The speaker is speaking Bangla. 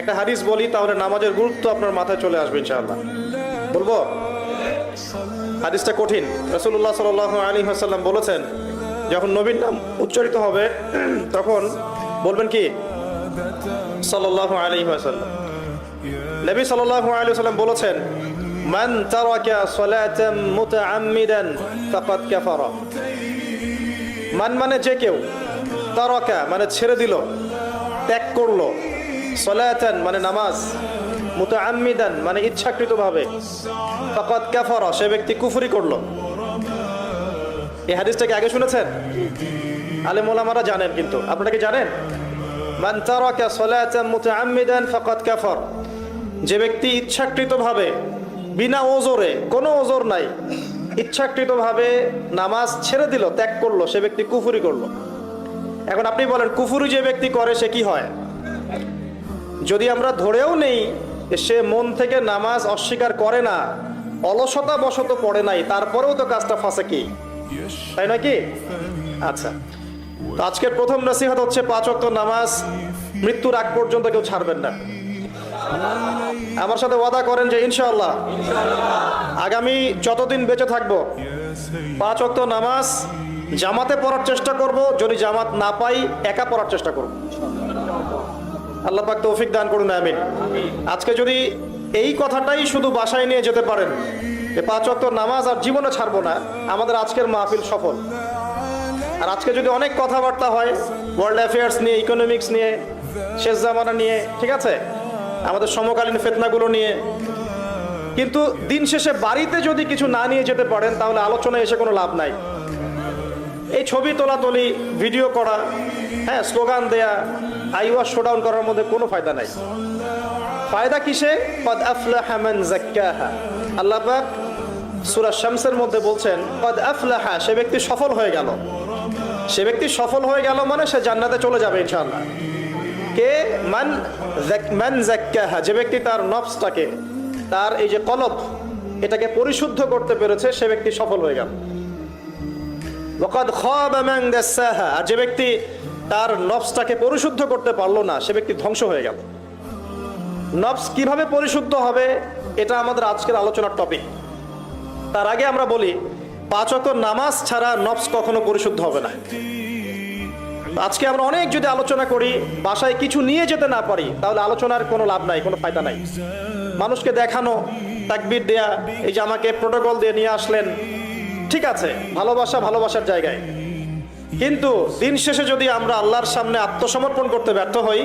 একটা হাদিস বলি, তাহলে নামাজের গুরুত্ব আপনার মাথায় চলে আসবে ইনশাআল্লাহ। বলবো? হাদিসটা কঠিন। রাসূলুল্লাহ সাল্লাল্লাহু আলাইহি ওয়াসাল্লাম বলেছেন, যখন নবীর নাম উচ্চারিত হবে তখন বলবেন কি? সাল্লাল্লাহু আলাইহি ওয়াসাল্লাম। নবী সাল্লাল্লাহু আলাইহি ওয়াসাল্লাম বলেছেন, মান তারাকা সালাতাম মুতাআম্মিদান ফাকাদ কাফারা। মান মানে যে কেউ, তারাকা মানে ছেড়ে দিল, ত্যাগ করলো, সালাতান মানে নামাজ, মুতাআম্মিদান মানে ইচ্ছাকৃতভাবে, ফাকাদ কাফারা সে ব্যক্তি কুফরি করলো। এই হাদিসটাকে আগে শুনেছেন? আলেম ওলামারা জানেন, কিন্তু আপনারা কি জানেন? মান তারাকা সালাতান মুতাআম্মিদান ফাকাদ কাফার, যে ব্যক্তি ইচ্ছাকৃতভাবে বিনা ওজরে, কোনো ওজর নাই, ইচ্ছাকৃতভাবে নামাজ ছেড়ে দিল, ত্যাগ করলো, সে ব্যক্তি কুফরি করলো। এখন আপনি বলেন, কুফরি যে ব্যক্তি করে সে কি হয়? যদি আমরা ধরেও নেই সে মন থেকে নামাজ অস্বীকার করে না, অলসতা বশত পড়ে নাই, তারপরেও তো কাজটা ফাঁসেকি, তাই নয় কি? আচ্ছা, তো আজকের প্রথম নসিহত হচ্ছে 5 ওয়াক্ত নামাজ মৃত্যুর আগ পর্যন্ত কেউ ছাড়বেন না। আমার সাথে ওয়াদা করেন যে ইনশাআল্লাহ আগামী যতদিন বেঁচে থাকবো 5 ওয়াক্ত নামাজ জামাতে পড়ার চেষ্টা করব, যদি জামাত না পাই একা পড়ার চেষ্টা করব। আল্লাহ পাক তৌফিক দান করুন, আমিন। আজকে যদি এই কথাটাই শুধু বাসায় নিয়ে যেতে পারেন যে 5 ওয়াক্ত নামাজ আর জীবনে ছাড়বো না, আমাদের আজকের মাহফিল সফল। আর আজকে যদি অনেক কথাবার্তা হয় ওয়ার্ল্ড অ্যাফেয়ার্স নিয়ে, ইকোনমিক্স নিয়ে, শেষ জামানা নিয়ে, ঠিক আছে, আমাদের সমকালীন ফিতনাগুলো নিয়ে, কিন্তু দিন শেষে বাড়িতে যদি কিছু না নিয়ে যেতে পারেন তাহলে আলোচনায় এসে কোনো লাভ নাই। এই ছবি তোলাতুলি, ভিডিও করা, হ্যাঁ, স্লোগান দেয়া, আইওয়াজ শোডাউন করার মধ্যে কোনো ফায়দা নাই। ফায়দা কিসে? কদ আফলাহা মান যাক্কাহা। আল্লাহ পাক সূরা শামসের মধ্যে বলছেন, কদ আফলাহা, সে ব্যক্তি সফল হয়ে গেল। সে ব্যক্তি সফল হয়ে গেল মানে সে জান্নাতে চলে যাবে ইনশাআল্লাহ। কে? মান যাক্কাহা, যে ব্যক্তি তার নফসটাকে, তার এই যে কলব, এটাকে পরিশুদ্ধ করতে পেরেছে, সে ব্যক্তি সফল হয়ে গেল। ওয়াকাদ খাবা মান দাসাহা, আর যে ব্যক্তি তার নফসটাকে পরিশুদ্ধ করতে পারলো না, সে ব্যক্তি ধ্বংস হয়ে গেল। নফস কিভাবে পরিশুদ্ধ হবে, এটা আমাদের আজকের আলোচনার টপিক। তার আগে আমরা বলি, 5 ওয়াক্ত নামাজ ছাড়া নফস কখনো পরিশুদ্ধ হবে না। আজকে আমরা অনেক যদি আলোচনা করি, বাসায় কিছু নিয়ে যেতে না পারি, তাহলে আলোচনার কোনো লাভ নাই, কোনো ফায়দা নাই। মানুষকে দেখানো, তাকবীর দেয়া, এই যে আমাকে প্রোটোকল দিয়ে নিয়ে আসলেন, ঠিক আছে, ভালোবাসা ভালোবাসার জায়গায়, কিন্তু দিন শেষে যদি আমরা আল্লাহর সামনে আত্মসমর্পণ করতে ব্যর্থ হই,